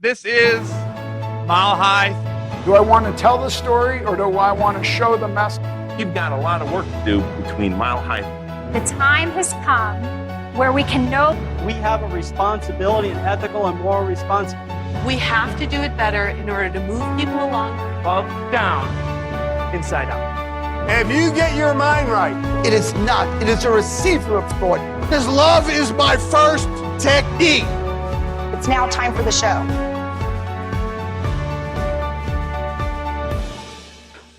This is Mile High. Do I want to tell the story or do I want to show the message? You've got a lot of work to do between Mile High. The time has come where we can know we have a responsibility, an ethical and moral responsibility. We have to do it better in order to move people along. Up, down, inside out. If you get your mind right, it is not. It is a receiver of thought. Because love is my first technique. it's now time for the show.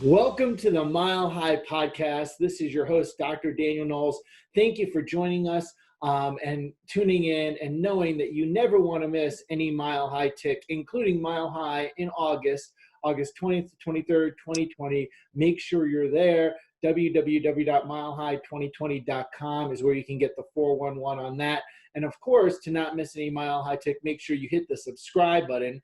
Welcome to the Mile High Podcast. This is your host, Dr. Daniel Knowles. Thank you for joining us and tuning in and knowing that you never want to miss any Mile High tick, including Mile High in August 20th to 23rd, 2020. Make sure you're there. www.milehigh2020.com is where you can get the 411 on that. And of course, to not miss any Mile High tick, make sure you hit the subscribe button,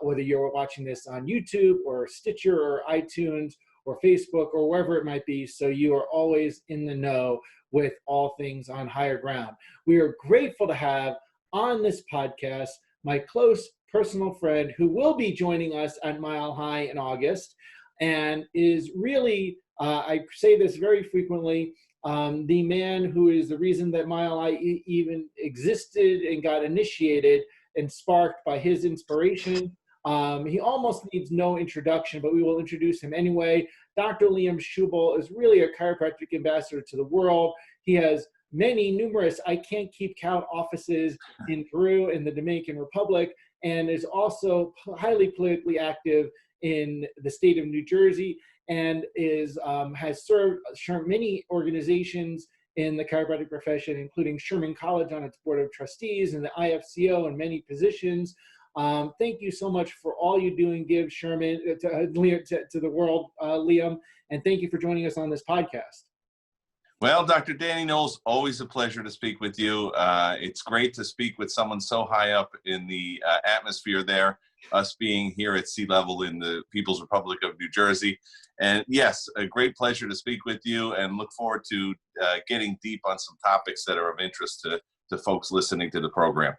whether you're watching this on YouTube or Stitcher or iTunes or Facebook or wherever it might be, so you are always in the know with all things on higher ground. We are grateful to have on this podcast my close personal friend who will be joining us at Mile High in August and is really, I say this very frequently, the man who is the reason that Mile High even existed and got initiated and sparked by his inspiration. He almost needs no introduction, but we will introduce him anyway. Dr. Schubel is really a chiropractic ambassador to the world. He has numerous, I can't keep count, offices in Peru and the Dominican Republic, and is also highly politically active in the state of New Jersey, and has served many organizations in the chiropractic profession, including Sherman College on its board of trustees and the IFCO and many positions. Thank you so much for all you do and give, Sherman, to the world, Liam, and thank you for joining us on this podcast. Well, Dr. Danny Knowles, always a pleasure to speak with you. It's great to speak with someone so high up in the atmosphere there, us being here at sea level in the People's Republic of New Jersey. And yes, a great pleasure to speak with you and look forward to getting deep on some topics that are of interest to folks listening to the program.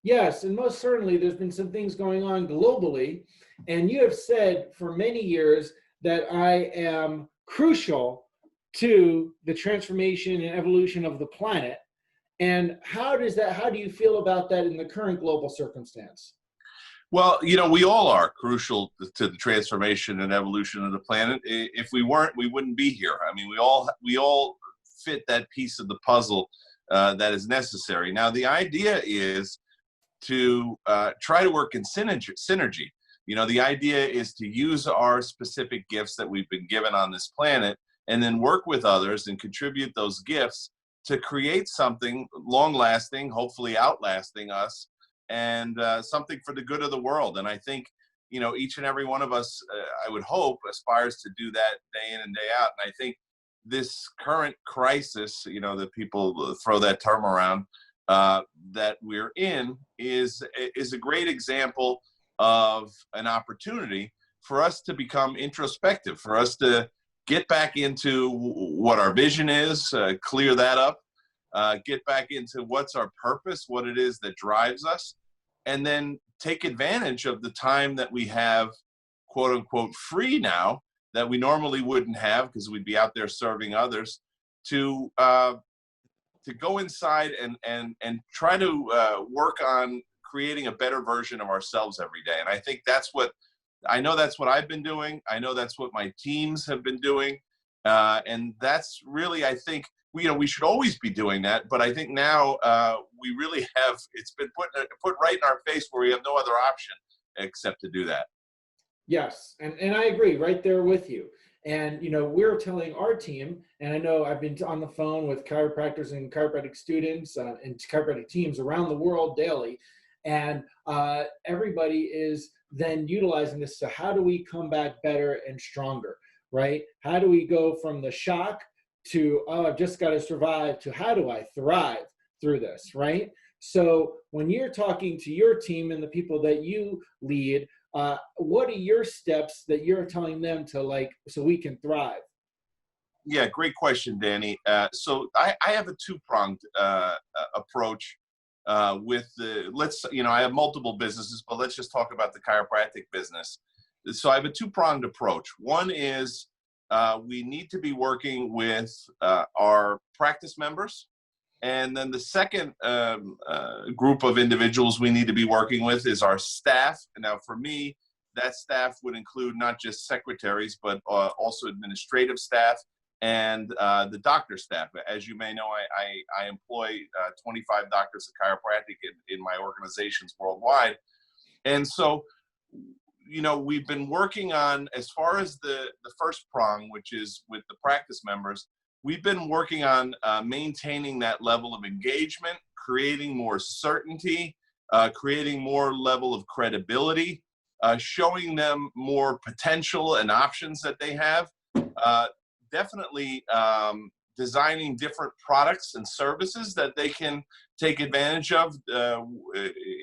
Yes, and most certainly there's been some things going on globally, and you have said for many years that I am crucial to the transformation and evolution of the planet. And how do you feel about that in the current global circumstance? Well, we all are crucial to the transformation and evolution of the planet. If we weren't, we wouldn't be here. I mean, we all fit that piece of the puzzle that is necessary. Now, the idea is to try to work in synergy. The idea is to use our specific gifts that we've been given on this planet and then work with others and contribute those gifts to create something long-lasting, hopefully outlasting us, and something for the good of the world. And I think, each and every one of us, I would hope, aspires to do that day in and day out. And I think this current crisis, that people throw that term around, that we're in is a great example of an opportunity for us to become introspective, for us to get back into what our vision is, clear that up, get back into what's our purpose, what it is that drives us, and then take advantage of the time that we have, quote unquote, free now, that we normally wouldn't have because we'd be out there serving others, to go inside and try to work on creating a better version of ourselves every day. And I think that's what I've been doing. I know that's what my teams have been doing. And that's really, I think, we should always be doing that. But I think now we really have, it's been put right in our face where we have no other option except to do that. Yes. And I agree right there with you. And, we're telling our team, and I know I've been on the phone with chiropractors and chiropractic students and chiropractic teams around the world daily. And everybody is then utilizing this. So how do we come back better and stronger, right? How do we go from the shock to, I've just got to survive, to how do I thrive through this, right? So when you're talking to your team and the people that you lead, what are your steps that you're telling them to so we can thrive? Yeah, great question, Danny. So I have a two-pronged approach I have multiple businesses, but let's just talk about the chiropractic business. So I have a two-pronged approach. One is we need to be working with our practice members. And then the second group of individuals we need to be working with is our staff. And now for me, that staff would include not just secretaries, but also administrative staff and the doctor staff. As you may know, I employ 25 doctors of chiropractic in my organizations worldwide. And so, we've been working on, as far as the first prong, which is with the practice members, we've been working on maintaining that level of engagement, creating more certainty, creating more level of credibility, showing them more potential and options that they have. Definitely designing different products and services that they can take advantage of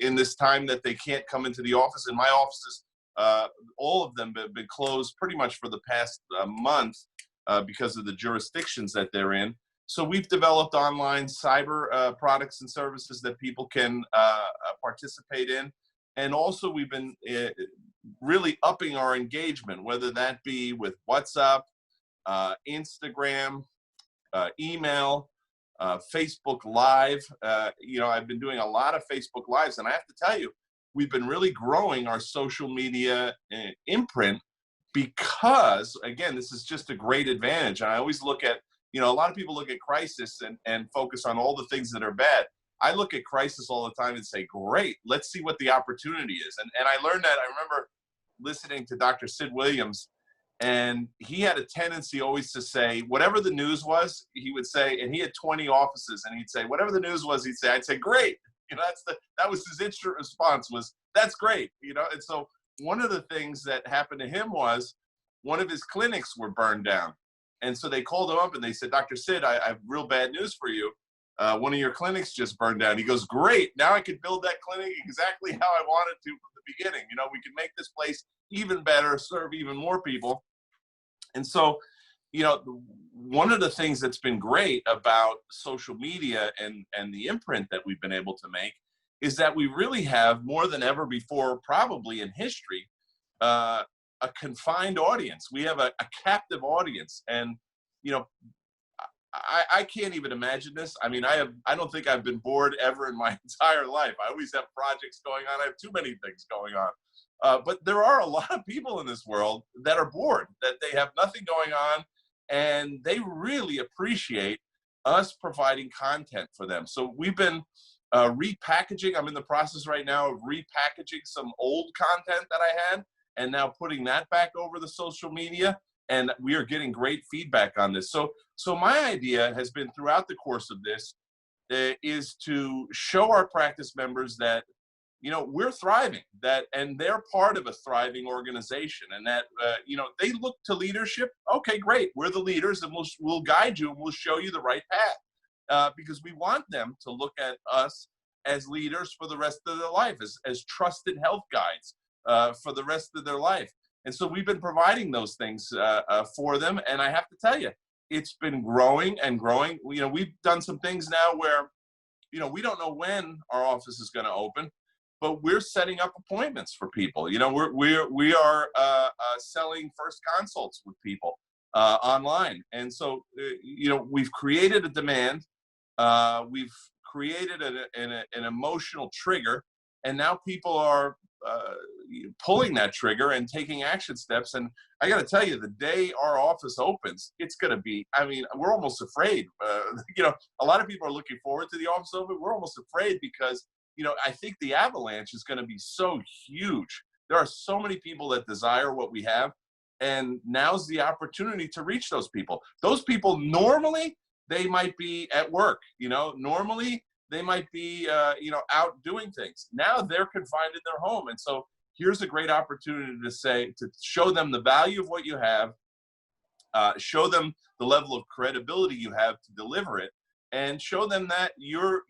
in this time that they can't come into the office. In my offices, all of them have been closed pretty much for the past month because of the jurisdictions that they're in. So we've developed online cyber products and services that people can participate in. And also we've been really upping our engagement, whether that be with WhatsApp, Instagram, email, Facebook Live. I've been doing a lot of Facebook Lives, and I have to tell you, we've been really growing our social media imprint because, again, this is just a great advantage. And I always look at, a lot of people look at crisis and focus on all the things that are bad. I look at crisis all the time and say, great, let's see what the opportunity is. And I learned that. I remember listening to Dr. Sid Williams, and he had a tendency always to say, whatever the news was, he would say, and he had 20 offices, and he'd say, whatever the news was, he'd say, I'd say, great. That was his instant response was, that's great. And so one of the things that happened to him was one of his clinics were burned down. And so they called him up and they said, Dr. Sid, I have real bad news for you. One of your clinics just burned down. He goes, great. Now I could build that clinic exactly how I wanted to from the beginning. We can make this place even better, serve even more people. And so, one of the things that's been great about social media and the imprint that we've been able to make is that we really have, more than ever before, probably in history, a confined audience. We have a captive audience. And, I can't even imagine this. I mean, I don't think I've been bored ever in my entire life. I always have projects going on. I have too many things going on. But there are a lot of people in this world that are bored, that they have nothing going on, and they really appreciate us providing content for them. So we've been repackaging. I'm in the process right now of repackaging some old content that I had and now putting that back over the social media. And we are getting great feedback on this. So my idea has been throughout the course of this is to show our practice members that, we're thriving, and they're part of a thriving organization, and that, they look to leadership. Okay, great. We're the leaders, and we'll guide you and we'll show you the right path because we want them to look at us as leaders for the rest of their life, as trusted health guides for the rest of their life. And so we've been providing those things for them. And I have to tell you, it's been growing and growing. We've done some things now where, we don't know when our office is going to open, but we're setting up appointments for people. We are selling first consults with people online. And so, we've created a demand. We've created an emotional trigger. And now people are pulling that trigger and taking action steps. And I got to tell you, the day our office opens, it's going to be, we're almost afraid. A lot of people are looking forward to the office open. We're almost afraid because, I think the avalanche is going to be so huge. There are so many people that desire what we have. And now's the opportunity to reach those people. Those people, normally, they might be at work. Normally, they might be, out doing things. Now they're confined in their home. And so here's a great opportunity to show them the value of what you have, show them the level of credibility you have to deliver it, and show them that you're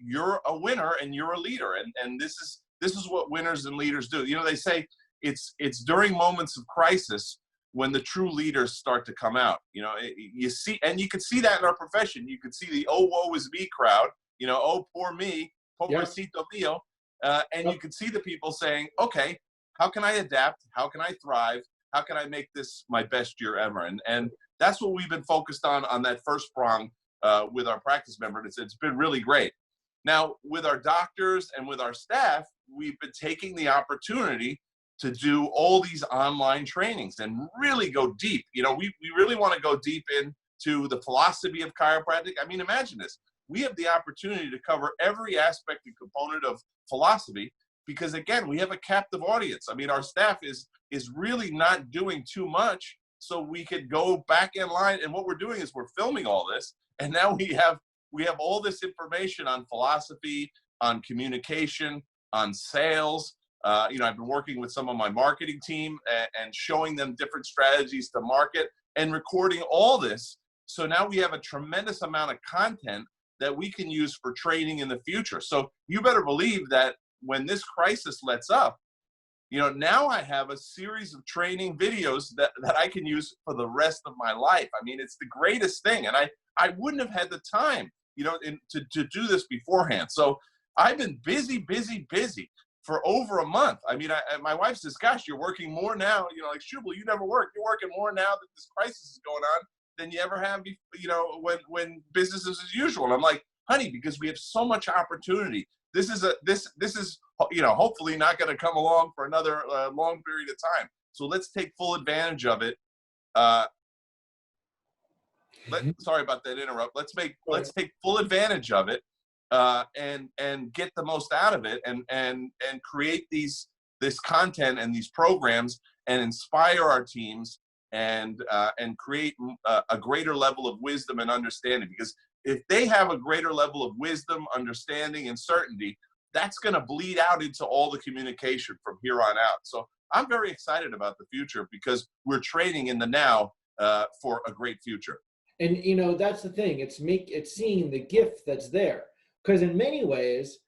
a winner and you're a leader. And this is what winners and leaders do. They say it's during moments of crisis when the true leaders start to come out. You see, and you can see that in our profession. You can see the, oh, woe is me crowd. Oh, poor me. pobrecito mío, and you can see the people saying, okay, how can I adapt? How can I thrive? How can I make this my best year ever? And that's what we've been focused on that first prong with our practice members. It's been really great. Now, with our doctors and with our staff, we've been taking the opportunity to do all these online trainings and really go deep. You know, we really want to go deep into the philosophy of chiropractic. I mean, imagine this. We have the opportunity to cover every aspect and component of philosophy because, again, we have a captive audience. I mean, our staff is really not doing too much, so we could go back in line. And what we're doing is we're filming all this, and now we have all this information on philosophy, on communication, on sales. You know, I've been working with some of my marketing team and showing them different strategies to market and recording all this. So now we have a tremendous amount of content that we can use for training in the future. So you better believe that when this crisis lets up, you know, now I have a series of training videos that I can use for the rest of my life. I mean, it's the greatest thing. And I wouldn't have had the time, you know, to do this beforehand. So I've been busy for over a month. I mean, my wife says, gosh, you're working more now. You know, like, Schubel, you never work. You're working more now that this crisis is going on than you ever have, you know, when business is as usual. And I'm like, honey, because we have so much opportunity. This is, you know, hopefully not going to come along for another long period of time. So let's take full advantage of it. Sorry about that interrupt. Let's take full advantage of it and get the most out of it and create this content and these programs and inspire our teams and create a greater level of wisdom and understanding. Because if they have a greater level of wisdom, understanding, and certainty, that's going to bleed out into all the communication from here on out. So I'm very excited about the future because we're training in the now for a great future. And, you know, that's the thing. It's seeing the gift that's there. Because in many ways,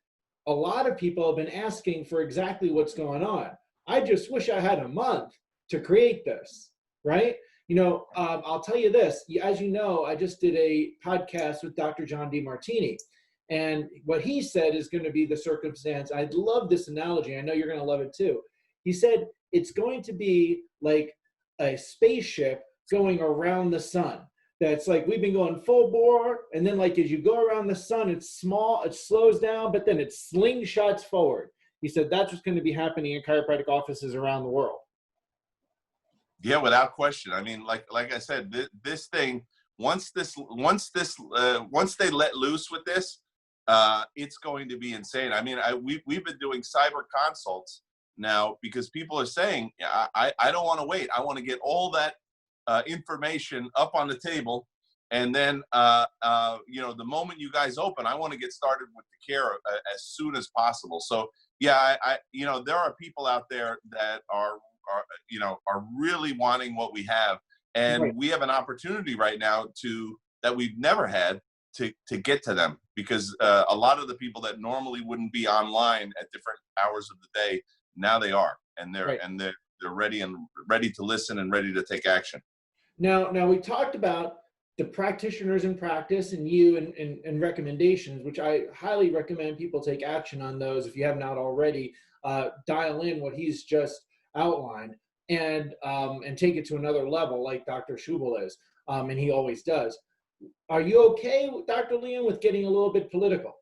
a lot of people have been asking for exactly what's going on. I just wish I had a month to create this, right? You know, I'll tell you this. As you know, I just did a podcast with Dr. John DeMartini. And what he said is going to be the circumstance. I love this analogy. I know you're going to love it too. He said it's going to be like a spaceship going around the sun. That's like we've been going full bore, and then like as you go around the sun, it's small, it slows down, but then it slingshots forward. He said that's what's going to be happening in chiropractic offices around the world. Yeah, without question. I mean, like I said, this thing once they let loose with this, it's going to be insane. I mean, we've been doing cyber consults now because people are saying, I don't want to wait. I want to get all that information up on the table, and then you know, the moment you guys open, I want to get started with the care as soon as possible. So yeah, I you know, there are people out there that are you know, are really wanting what we have, and right. We have an opportunity right now that we've never had to get to them, because a lot of the people that normally wouldn't be online at different hours of the day, now they are, and they're right. they're ready to listen and ready to take action. Now we talked about the practitioners in practice and you and recommendations, which I highly recommend people take action on those. If you have not already, dial in what he's just outlined and take it to another level like Dr. Schubel is, and he always does. Are you okay, Dr. Liam, with getting a little bit political?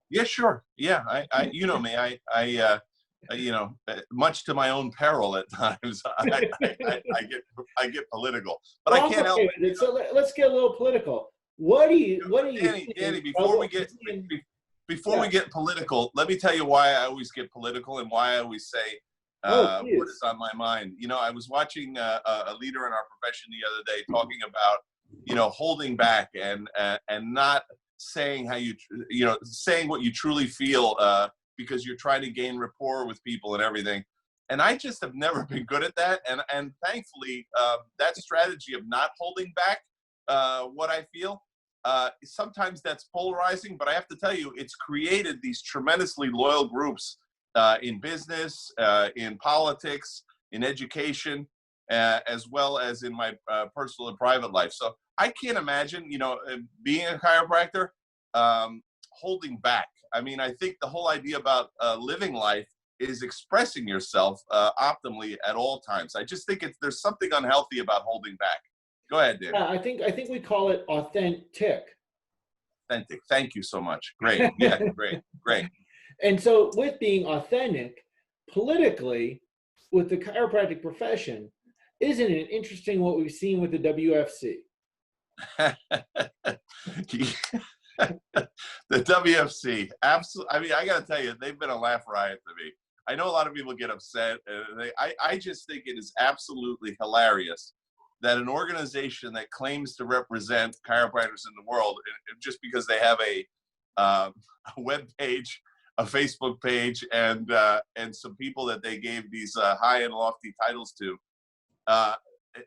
Yeah, sure. Yeah, I you know me, I you know, much to my own peril at times, I get political, but well, I can't help it. So let's get a little political. What do you Danny, before we get political, let me tell you why I always get political and why I always say what is on my mind. You know, I was watching a leader in our profession the other day talking about, you know, holding back and not saying how you know, saying what you truly feel because you're trying to gain rapport with people and everything. And I just have never been good at that. And thankfully, that strategy of not holding back what I feel, sometimes that's polarizing, but I have to tell you, it's created these tremendously loyal groups in business, in politics, in education, as well as in my personal and private life. So I can't imagine, you know, being a chiropractor, holding back. I mean, I think the whole idea about living life is expressing yourself optimally at all times. I just think there's something unhealthy about holding back. Go ahead, Dan. I think we call it authentic. Authentic. Thank you so much. Great. Yeah, great. And so with being authentic, politically, with the chiropractic profession, isn't it interesting what we've seen with the WFC? The WFC, absolutely. I mean, I got to tell you, they've been a laugh riot to me. I know a lot of people get upset. I just think it is absolutely hilarious that an organization that claims to represent chiropractors in the world, just because they have a web page, a Facebook page, and some people that they gave these high and lofty titles to,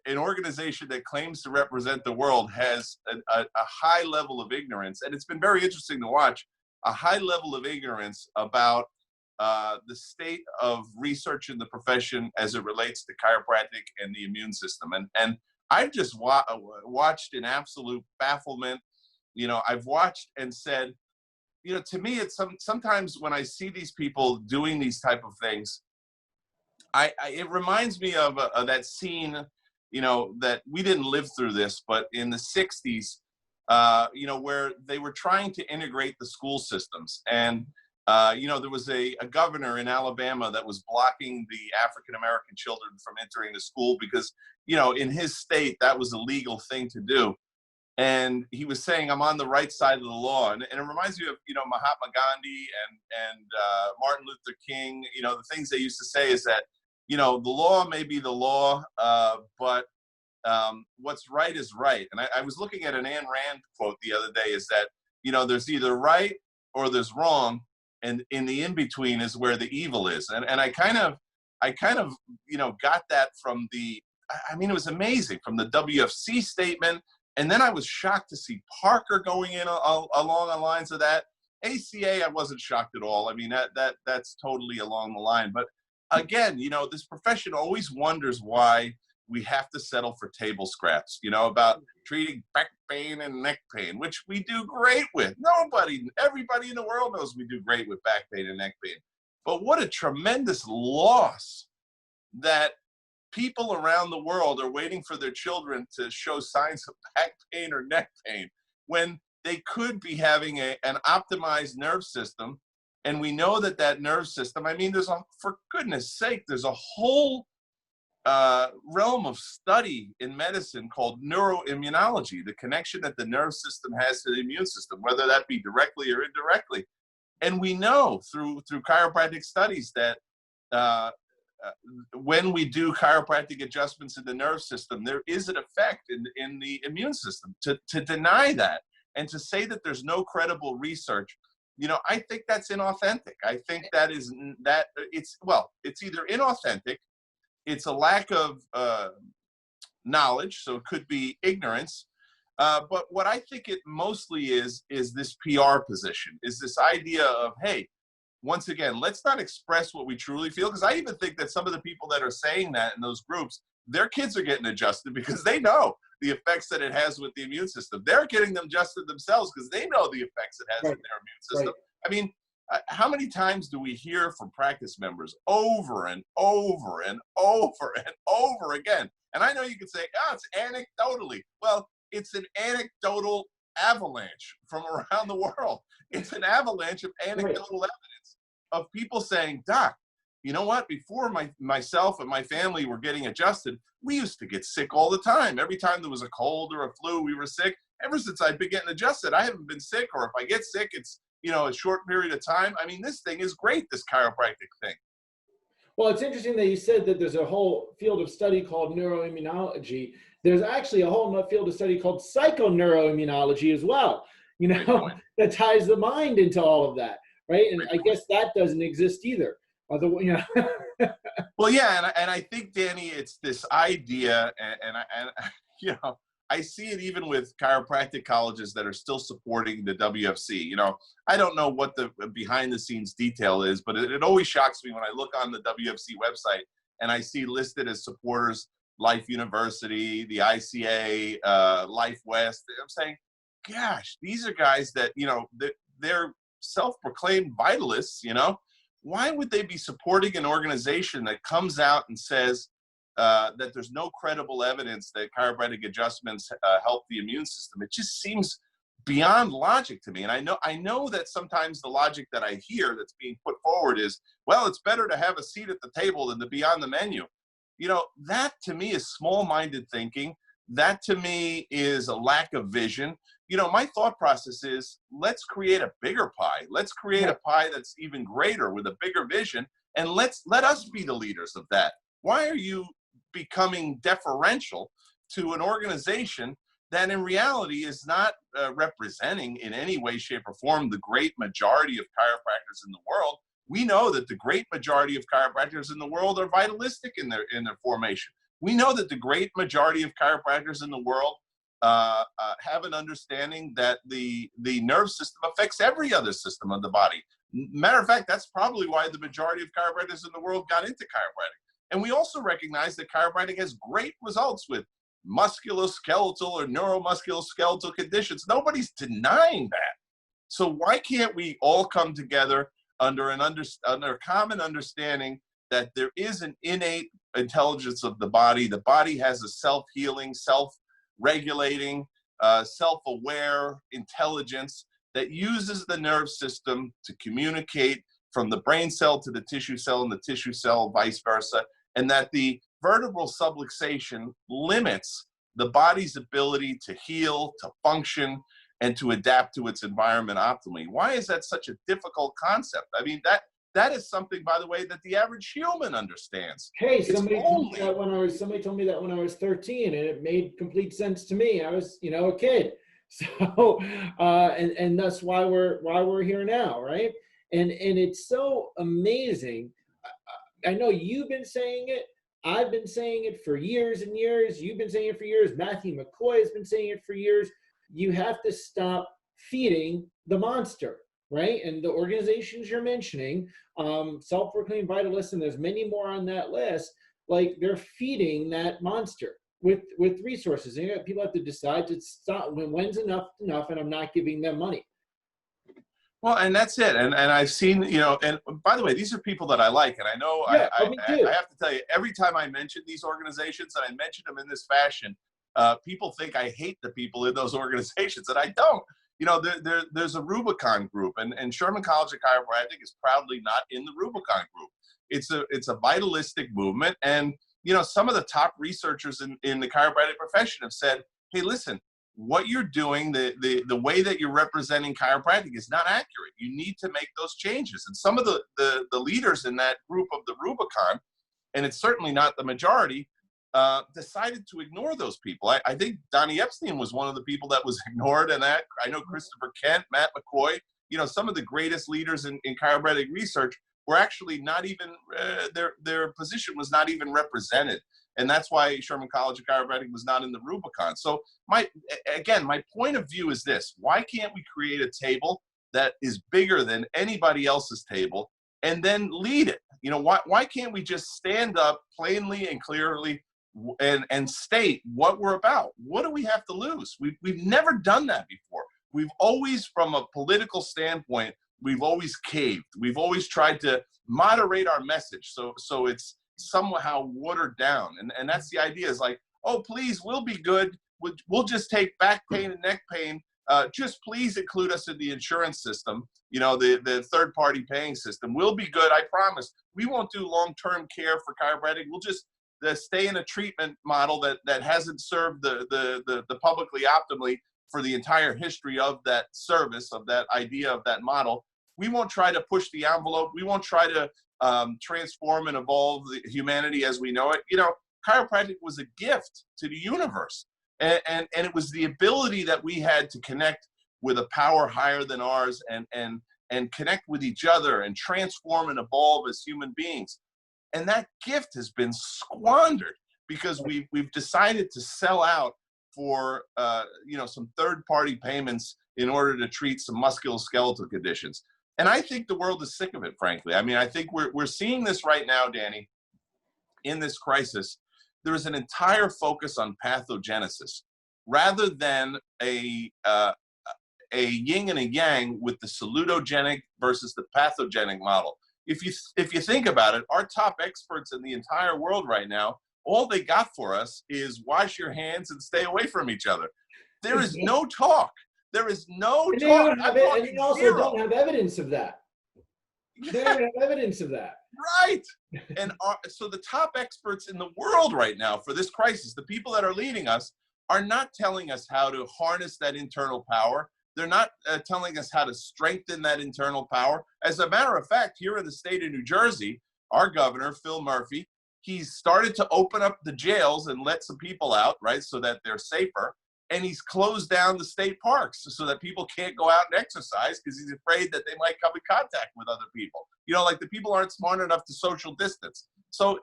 an organization that claims to represent the world has a high level of ignorance. And it's been very interesting to watch a high level of ignorance about the state of research in the profession as it relates to chiropractic and the immune system. And I've just watched in absolute bafflement. You know, I've watched and said, you know, to me, it's sometimes when I see these people doing these type of things, it reminds me of that scene, you know, that we didn't live through this, but in the 60s, you know, where they were trying to integrate the school systems. And, you know, there was a governor in Alabama that was blocking the African-American children from entering the school because, you know, in his state, that was a legal thing to do. And he was saying, I'm on the right side of the law. And it reminds me of, you know, Mahatma Gandhi and Martin Luther King. You know, the things they used to say is that, you know, the law may be the law, but what's right is right. And I was looking at an Ayn Rand quote the other day, is that, you know, there's either right or there's wrong. And in the in-between is where the evil is. And I kind of, you know, got that from I mean, it was amazing from the WFC statement. And then I was shocked to see Parker going in along the lines of that. ACA, I wasn't shocked at all. I mean, that's totally along the line. But again, you know, this profession always wonders why we have to settle for table scraps, you know, about treating back pain and neck pain, which we do great with. Everybody in the world knows we do great with back pain and neck pain. But what a tremendous loss that people around the world are waiting for their children to show signs of back pain or neck pain when they could be having an optimized nerve system. And we know that nerve system, I mean, for goodness sake, there's a whole realm of study in medicine called neuroimmunology, the connection that the nerve system has to the immune system, whether that be directly or indirectly. And we know through chiropractic studies that when we do chiropractic adjustments in the nerve system, there is an effect in the immune system. To deny that and to say that there's no credible research, you know, I think that's inauthentic. I think it's either inauthentic, it's a lack of knowledge, so it could be ignorance. But what I think it mostly is this PR position, is this idea of, hey, once again, let's not express what we truly feel. Because I even think that some of the people that are saying that in those groups, their kids are getting adjusted because they know the effects that it has with the immune system. They're getting them adjusted themselves because they know the effects it has in their immune system. Right. I mean, how many times do we hear from practice members over and over and over and over again? And I know you could say, it's anecdotally. Well, it's an anecdotal avalanche from around the world. It's an avalanche of anecdotal evidence of people saying, Doc, you know what? Before myself and my family were getting adjusted, we used to get sick all the time. Every time there was a cold or a flu, we were sick. Ever since I've been getting adjusted, I haven't been sick. Or if I get sick, it's, you know, a short period of time. I mean, this thing is great, this chiropractic thing. Well, it's interesting that you said that there's a whole field of study called neuroimmunology. There's actually a whole field of study called psychoneuroimmunology as well, you know, that ties the mind into all of that, right? And I guess that doesn't exist either. Well, yeah, and I think, Danny, it's this idea, and you know, I see it even with chiropractic colleges that are still supporting the WFC. You know, I don't know what the behind-the-scenes detail is, but it always shocks me when I look on the WFC website and I see listed as supporters Life University, the ICA, Life West. I'm saying, gosh, these are guys that, you know, they're self-proclaimed vitalists, you know, why would they be supporting an organization that comes out and says that there's no credible evidence that chiropractic adjustments help the immune system? It just seems beyond logic to me. And I know that sometimes the logic that I hear that's being put forward is, well, it's better to have a seat at the table than to be on the menu. You know, that to me is small-minded thinking. That to me is a lack of vision. You know, my thought process is, let's create a bigger pie. Let's create a pie that's even greater with a bigger vision, and let us be the leaders of that. Why are you becoming deferential to an organization that in reality is not representing in any way, shape, or form the great majority of chiropractors in the world? We know that the great majority of chiropractors in the world are vitalistic in their formation. We know that the great majority of chiropractors in the world have an understanding that the nerve system affects every other system of the body. Matter of fact, that's probably why the majority of chiropractors in the world got into chiropractic. And we also recognize that chiropractic has great results with musculoskeletal or neuromusculoskeletal conditions. Nobody's denying that. So why can't we all come together under a common understanding that there is an innate intelligence of the body? The body has a self-healing, self-regulating, self-aware intelligence that uses the nerve system to communicate from the brain cell to the tissue cell and the tissue cell vice versa, and that the vertebral subluxation limits the body's ability to heal, to function, and to adapt to its environment optimally. Why is that such a difficult concept? I mean, that is something, by the way, that the average human understands. Hey, somebody told me that when I was 13, and it made complete sense to me. I was, you know, a kid. So, and that's why we're here now, right? And it's so amazing. I know you've been saying it. I've been saying it for years and years. You've been saying it for years. Matthew McCoy has been saying it for years. You have to stop feeding the monster, right? And the organizations you're mentioning, self-proclaimed vitalists, and there's many more on that list, like they're feeding that monster with resources. And people have to decide to stop when's enough, and I'm not giving them money. Well, and that's it. And I've seen, you know, and by the way, these are people that I like. And I know I have to tell you, every time I mention these organizations and I mention them in this fashion, people think I hate the people in those organizations, and I don't. You know, there's a Rubicon group, and Sherman College of Chiropractic is proudly not in the Rubicon group. It's a vitalistic movement. And, you know, some of the top researchers in the chiropractic profession have said, hey, listen, what you're doing, the way that you're representing chiropractic is not accurate. You need to make those changes. And some of the leaders in that group of the Rubicon, and it's certainly not the majority, decided to ignore those people. I think Donnie Epstein was one of the people that was ignored, and that I know Christopher Kent, Matt McCoy, you know, some of the greatest leaders in chiropractic research were actually not even, their position was not even represented. And that's why Sherman College of Chiropractic was not in the Rubicon. So my point of view is this: why can't we create a table that is bigger than anybody else's table and then lead it? You know, why can't we just stand up plainly and clearly and state what we're about? What do we have to lose? We've never done that before. We've always, from a political standpoint, we've always caved. We've always tried to moderate our message so it's somehow watered down. And that's the idea, is like, oh, please, we'll be good. We'll just take back pain and neck pain. Just please include us in the insurance system, you know, the third-party paying system. We'll be good, I promise. We won't do long-term care for chiropractic. We'll just stay in a treatment model that hasn't served the publicly optimally for the entire history of that service, of that idea, of that model. We won't try to push the envelope. We won't try to transform and evolve the humanity as we know it. You know, chiropractic was a gift to the universe. And it was the ability that we had to connect with a power higher than ours and connect with each other and transform and evolve as human beings. And that gift has been squandered because we've decided to sell out for you know, some third-party payments in order to treat some musculoskeletal conditions. And I think the world is sick of it, frankly. I mean, I think we're seeing this right now, Danny, in this crisis. There is an entire focus on pathogenesis rather than a yin and a yang with the salutogenic versus the pathogenic model. If you think about it, our top experts in the entire world right now, all they got for us is wash your hands and stay away from each other. There is no talk. There is no And talk. they also don't have evidence of that. They don't have evidence of that. Right. And so the top experts in the world right now for this crisis, the people that are leading us, are not telling us how to harness that internal power. They're not telling us how to strengthen that internal power. As a matter of fact, here in the state of New Jersey, our governor, Phil Murphy, he's started to open up the jails and let some people out, right, so that they're safer. And he's closed down the state parks so that people can't go out and exercise because he's afraid that they might come in contact with other people. You know, like the people aren't smart enough to social distance. So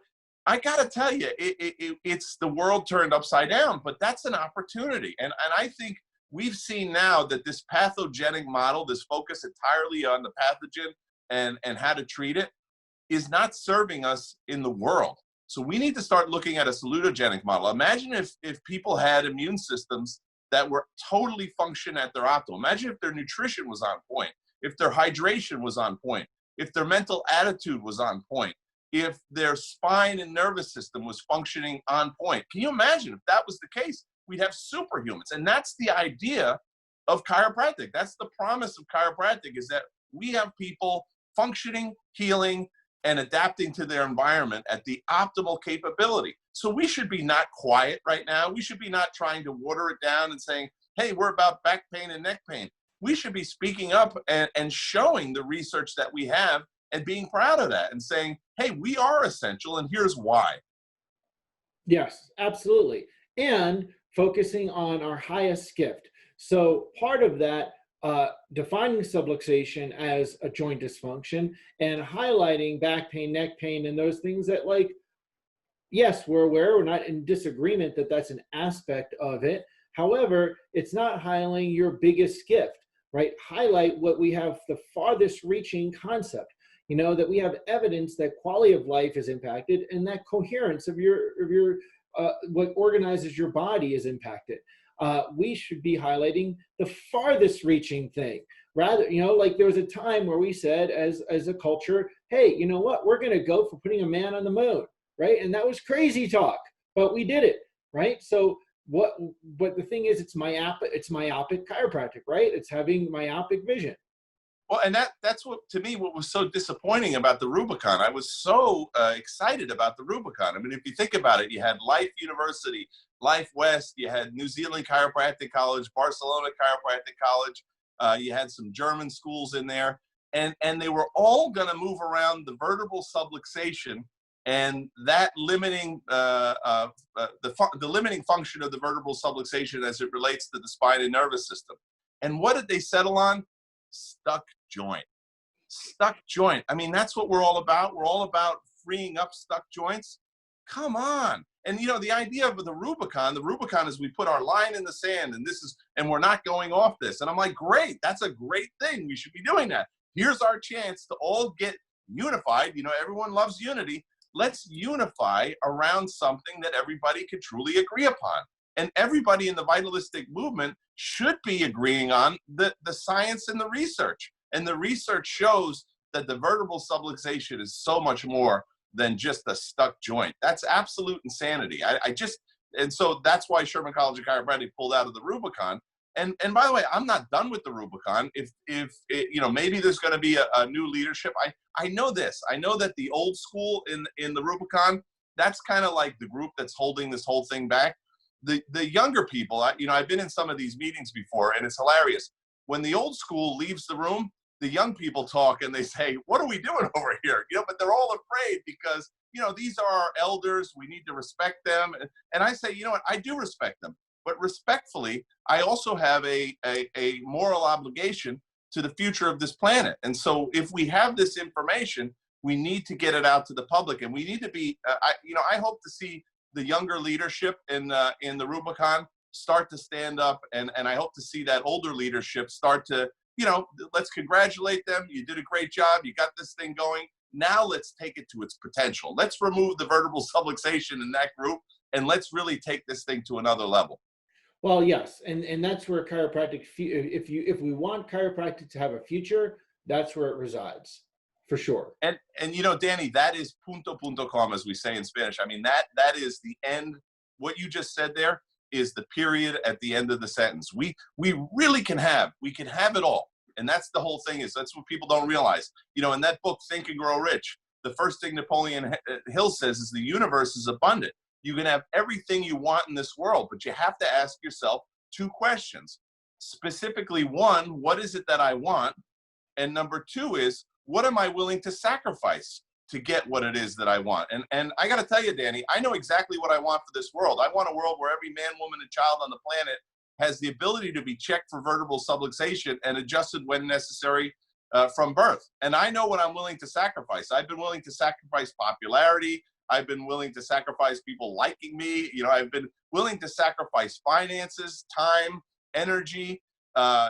I got to tell you, it's the world turned upside down, but that's an opportunity. And I think we've seen now that this pathogenic model, this focus entirely on the pathogen and how to treat it, is not serving us in the world. So we need to start looking at a salutogenic model. Imagine if people had immune systems that were totally function at their optimal. Imagine if their nutrition was on point, if their hydration was on point, if their mental attitude was on point, if their spine and nervous system was functioning on point. Can you imagine if that was the case? We'd have superhumans. And that's the idea of chiropractic. That's the promise of chiropractic, is that we have people functioning, healing, and adapting to their environment at the optimal capability. So we should be not quiet right now. We should be not trying to water it down and saying, hey, we're about back pain and neck pain. We should be speaking up and showing the research that we have and being proud of that and saying, hey, we are essential and here's why. Yes, absolutely. And focusing on our highest gift. So part of that, defining subluxation as a joint dysfunction and highlighting back pain, neck pain, and those things that, like, yes, we're aware, we're not in disagreement that that's an aspect of it. However, it's not highlighting your biggest gift, right? Highlight what we have, the farthest reaching concept, you know, that we have evidence that quality of life is impacted and that coherence of your what organizes your body is impacted. We should be highlighting the farthest reaching thing. Rather, you know, like there was a time where we said as a culture, hey, you know what, we're going to go for putting a man on the moon, right? And that was crazy talk, but we did it, right? So what the thing is, it's myopic chiropractic, right? It's having myopic vision. Well, and that's what, to me, what was so disappointing about the Rubicon. I was so excited about the Rubicon. I mean, if you think about it, you had Life University, Life West, you had New Zealand Chiropractic College, Barcelona Chiropractic College, you had some German schools in there, and they were all going to move around the vertebral subluxation and that limiting, the limiting function of the vertebral subluxation as it relates to the spine and nervous system. And what did they settle on? Stuck joint. Stuck joint. I mean, that's what we're all about. We're all about freeing up stuck joints. Come on. And you know, the idea of the Rubicon is we put our line in the sand and we're not going off this. And I'm like, great, that's a great thing. We should be doing that. Here's our chance to all get unified. You know, everyone loves unity. Let's unify around something that everybody can truly agree upon. And everybody in the vitalistic movement should be agreeing on the science and the research. And the research shows that the vertebral subluxation is so much more than just a stuck joint. That's absolute insanity. And so that's why Sherman College of Chiropractic pulled out of the Rubicon. And by the way, I'm not done with the Rubicon. If you know, maybe there's going to be a new leadership. I know this. I know that the old school in the Rubicon, that's kind of like the group that's holding this whole thing back. The younger people, you know, I've been in some of these meetings before, and it's hilarious. When the old school leaves the room, the young people talk and they say, what are we doing over here? You know, but they're all afraid because, you know, these are our elders. We need to respect them. And I say, you know what, I do respect them. But respectfully, I also have a moral obligation to the future of this planet. And so if we have this information, we need to get it out to the public. And we need to be, I hope to see the younger leadership in the Rubicon start to stand up. And I hope to see that older leadership start to, you know, let's congratulate them. You did a great job. You got this thing going. Now let's take it to its potential. Let's remove the vertebral subluxation in that group. And let's really take this thing to another level. Well, yes, and that's where chiropractic, if we want chiropractic to have a future, that's where it resides, for sure. And you know, Danny, that is punto com, as we say in Spanish. I mean, that is the end. What you just said there is the period at the end of the sentence. We really can have it all. And that's the whole thing, is that's what people don't realize. You know, in that book, Think and Grow Rich, the first thing Napoleon Hill says is the universe is abundant. You can have everything you want in this world, but you have to ask yourself two questions. Specifically, one, what is it that I want? And number two is, what am I willing to sacrifice to get what it is that I want? And I got to tell you, Danny, I know exactly what I want for this world. I want a world where every man, woman, and child on the planet has the ability to be checked for vertebral subluxation and adjusted when necessary from birth. And I know what I'm willing to sacrifice. I've been willing to sacrifice popularity. I've been willing to sacrifice people liking me. You know, I've been willing to sacrifice finances, time, energy,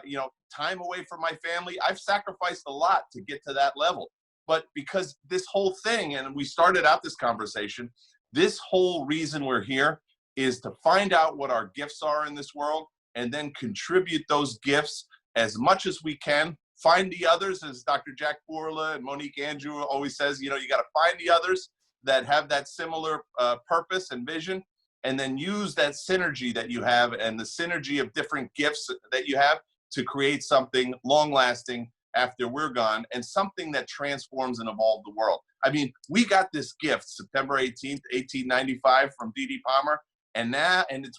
you know, time away from my family. I've sacrificed a lot to get to that level. But because this whole thing, and we started out this conversation, this whole reason we're here is to find out what our gifts are in this world and then contribute those gifts as much as we can. Find the others, as Dr. Jack Bourla and Monique Andrew always says, you know, you got to find the others that have that similar purpose and vision, and then use that synergy that you have and the synergy of different gifts that you have to create something long-lasting after we're gone, and something that transforms and evolves the world. I mean, we got this gift September 18th, 1895 from D.D. Palmer, and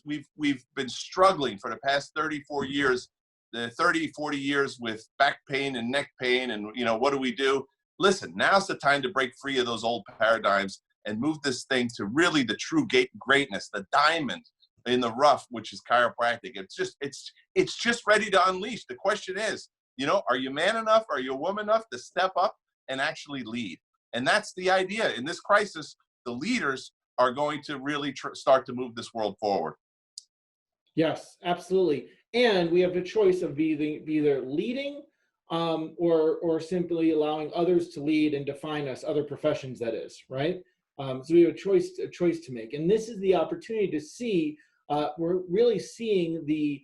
we've been struggling for the past 34 years, 30, 40 years with back pain and neck pain, and, you know, what do we do? Listen, now's the time to break free of those old paradigms and move this thing to really the true greatness, the diamond in the rough, which is chiropractic. It's just ready to unleash. The question is, you know, are you man enough? Are you a woman enough to step up and actually lead? And that's the idea. In this crisis, the leaders are going to really start to move this world forward. Yes, absolutely. And we have the choice of either leading or simply allowing others to lead and define us, other professions, that is, right? So we have a choice to make. And this is the opportunity to see, we're really seeing the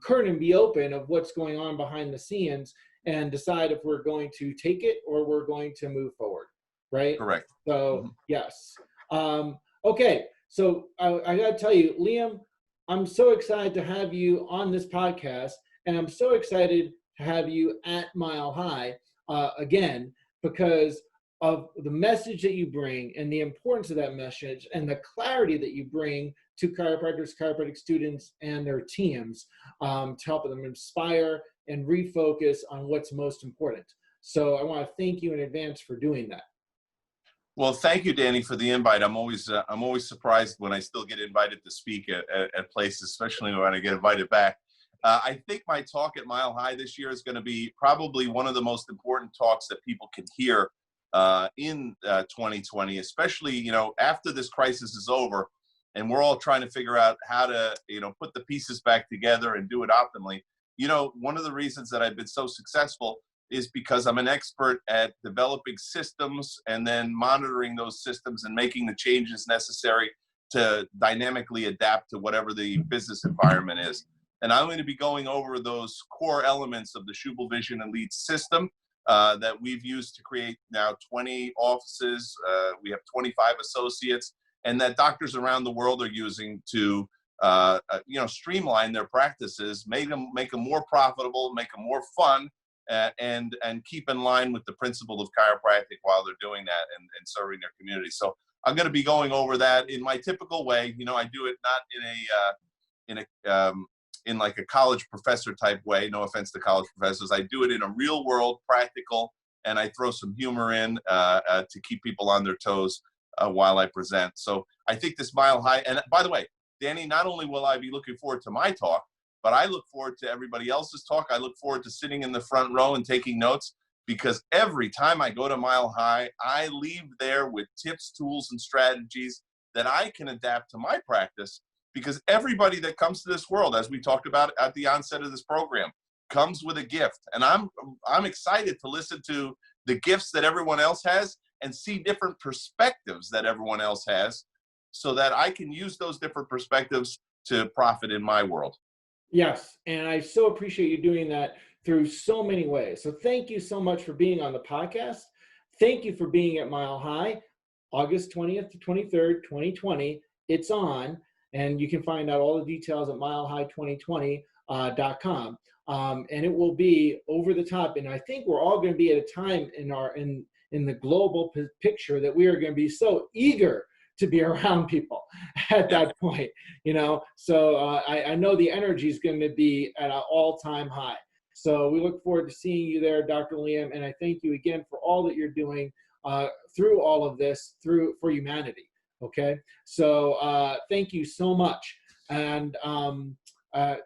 curtain be open of what's going on behind the scenes, and decide if we're going to take it or we're going to move forward, right? Correct. So, yes. Okay, so I got to tell you, Liam, I'm so excited to have you on this podcast, and I'm so excited to have you at Mile High again, because of the message that you bring and the importance of that message and the clarity that you bring to chiropractors, chiropractic students, and their teams to help them inspire and refocus on what's most important. So I want to thank you in advance for doing that. Well, thank you, Danny, for the invite. I'm always surprised when I still get invited to speak at places, especially when I get invited back. I think my talk at Mile High this year is going to be probably one of the most important talks that people can hear in 2020, especially, you know, after this crisis is over and we're all trying to figure out how to, you know, put the pieces back together and do it optimally. You know, one of the reasons that I've been so successful is because I'm an expert at developing systems and then monitoring those systems and making the changes necessary to dynamically adapt to whatever the business environment is. And I'm going to be going over those core elements of the Schubel Vision and Lead system that we've used to create now 20 offices. We have 25 associates, and that doctors around the world are using to you know, streamline their practices, make them more profitable, make them more fun, and keep in line with the principle of chiropractic while they're doing that and serving their community. So I'm going to be going over that in my typical way. You know, I do it not in like a college professor type way. No offense to college professors. I do it in a real world, practical, and I throw some humor in to keep people on their toes while I present. So I think this Mile High, and by the way, Danny, not only will I be looking forward to my talk, but I look forward to everybody else's talk. I look forward to sitting in the front row and taking notes, because every time I go to Mile High, I leave there with tips, tools, and strategies that I can adapt to my practice, because everybody that comes to this world, as we talked about at the onset of this program, comes with a gift. And I'm excited to listen to the gifts that everyone else has and see different perspectives that everyone else has, so that I can use those different perspectives to profit in my world. Yes, and I so appreciate you doing that through so many ways. So thank you so much for being on the podcast. Thank you for being at Mile High, August 20th to 23rd, 2020. It's on, and you can find out all the details at milehigh2020.com. And it will be over the top. And I think we're all going to be at a time in the global picture that we are going to be so eager to be around people at that point, you know. So I know the energy is going to be at an all-time high. So we look forward to seeing you there, Dr. Liam, and I thank you again for all that you're doing through all of this, for humanity. Okay, so thank you so much, and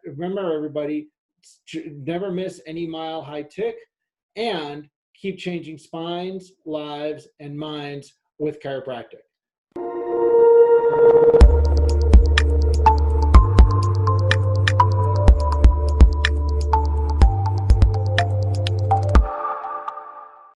remember, everybody, never miss any Mile High tick, and keep changing spines, lives, and minds with chiropractic.